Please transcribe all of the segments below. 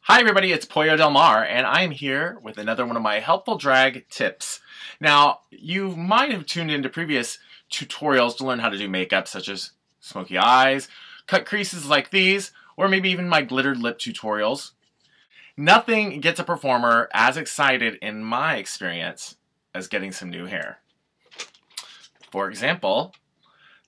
Hi everybody, it's Pollo Del Mar, and I'm here with another one of my helpful drag tips. Now, you might have tuned into previous tutorials to learn how to do makeup, such as smoky eyes, cut creases like these, or maybe even my glittered lip tutorials. Nothing gets a performer as excited, in my experience, as getting some new hair. For example,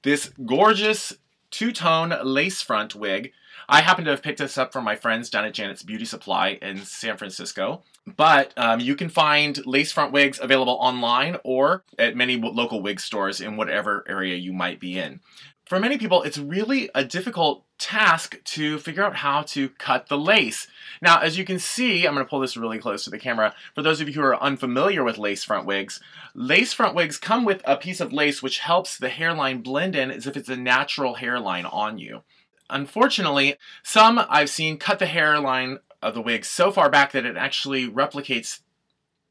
this gorgeous two-tone Lacefront wig. I happen to have picked this up from my friends down at Janet's Beauty Supply in San Francisco. But you can find Lacefront wigs available online or at many local wig stores in whatever area you might be in. For many people, it's really a difficult task to figure out how to cut the lace. Now, as you can see, I'm going to pull this really close to the camera. For those of you who are unfamiliar with Lacefront wigs come with a piece of lace which helps the hairline blend in as if it's a natural hairline on you. Unfortunately, some I've seen cut the hairline of the wig so far back that it actually replicates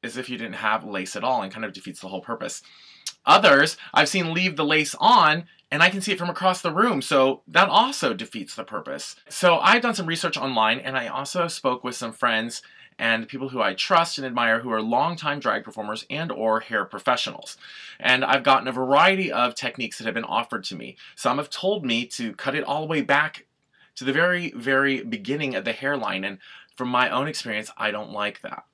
as if you didn't have lace at all and kind of defeats the whole purpose. Others I've seen leave the lace on and I can see it from across the room, so that also defeats the purpose. So I've done some research online, and I also spoke with some friends and people who I trust and admire who are longtime drag performers and or hair professionals. And I've gotten a variety of techniques that have been offered to me. Some have told me to cut it all the way back to the very, very beginning of the hairline, and from my own experience, I don't like that.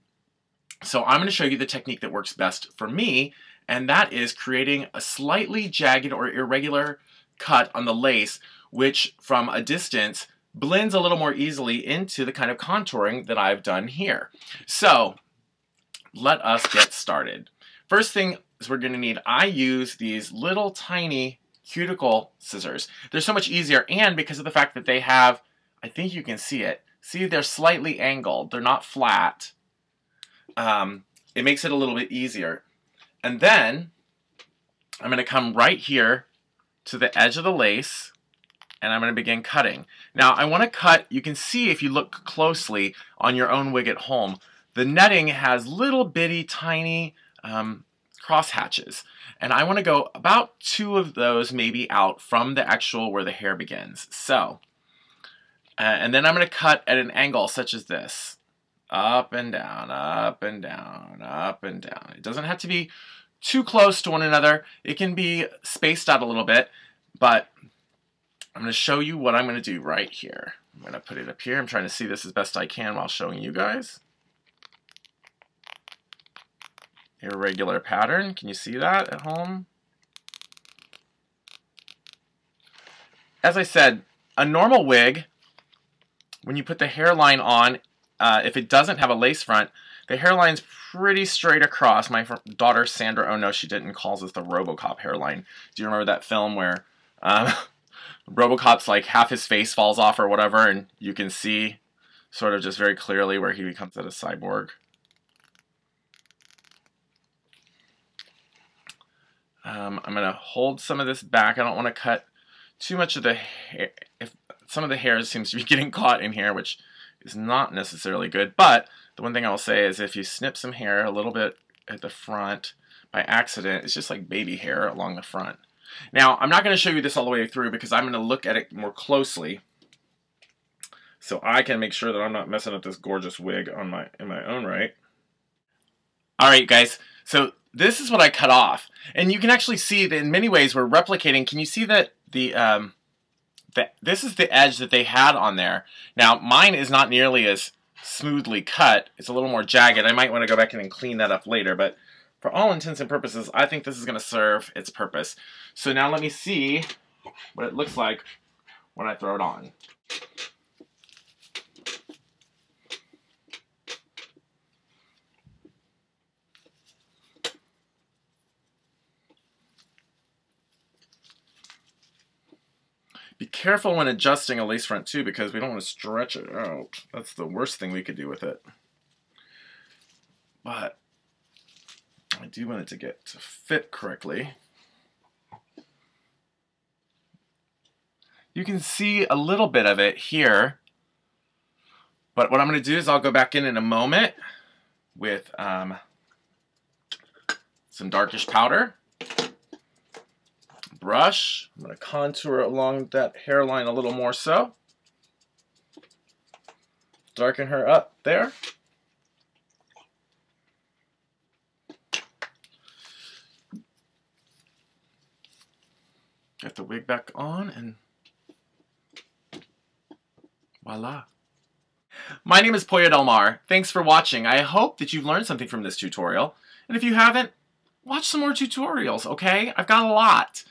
So I'm going to show you the technique that works best for me, and that is creating a slightly jagged or irregular cut on the lace, which from a distance blends a little more easily into the kind of contouring that I've done here. So let us get started. First thing is we're going to need, I use these little tiny cuticle scissors. They're so much easier, and because of the fact that they have, I think you can see it, see they're slightly angled, they're not flat. It makes it a little bit easier. And then I'm going to come right here to the edge of the lace, and I'm going to begin cutting. Now I want to cut, you can see if you look closely on your own wig at home, the netting has little bitty tiny cross hatches. And I want to go about 2 of those maybe out from the actual where the hair begins. So, and then I'm going to cut at an angle such as this. Up and down, up and down, up and down. It doesn't have to be too close to one another. It can be spaced out a little bit, but I'm going to show you what I'm going to do right here. I'm going to put it up here. I'm trying to see this as best I can while showing you guys. Irregular pattern. Can you see that at home? As I said, a normal wig, when you put the hairline on, if it doesn't have a lace front, the hairline's pretty straight across. My daughter Sandra, oh no she didn't, calls this the RoboCop hairline. Do you remember that film where RoboCop's like half his face falls off or whatever, and you can see sort of just very clearly where he becomes a cyborg? I'm going to hold some of this back. I don't want to cut too much of the hair. If some of the hair seems to be getting caught in here, which is not necessarily good, but the one thing I will say is if you snip some hair a little bit at the front by accident, it's just like baby hair along the front. Now, I'm not going to show you this all the way through because I'm going to look at it more closely so I can make sure that I'm not messing up this gorgeous wig on in my own right. Alright guys, so this is what I cut off, and you can actually see that in many ways we're replicating. Can you see that this is the edge that they had on there? Now mine is not nearly as smoothly cut. It's a little more jagged. I might want to go back in and clean that up later, but for all intents and purposes I think this is going to serve its purpose. So now let me see what it looks like when I throw it on. Be careful when adjusting a lace front too, because we don't want to stretch it out. That's the worst thing we could do with it. But I do want it to fit correctly. You can see a little bit of it here. But what I'm going to do is I'll go back in a moment with some darkish powder. Brush. I'm going to contour along that hairline a little more so. darken her up there. Get the wig back on and voila. My name is Pollo Del Mar. Thanks for watching. I hope that you've learned something from this tutorial. And if you haven't, watch some more tutorials, okay? I've got a lot.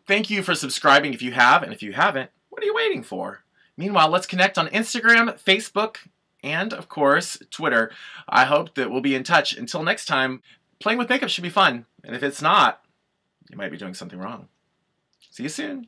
Thank you for subscribing if you have, and if you haven't, what are you waiting for? Meanwhile, let's connect on Instagram, Facebook, and of course, Twitter. I hope that we'll be in touch. Until next time, playing with makeup should be fun. And if it's not, you might be doing something wrong. See you soon.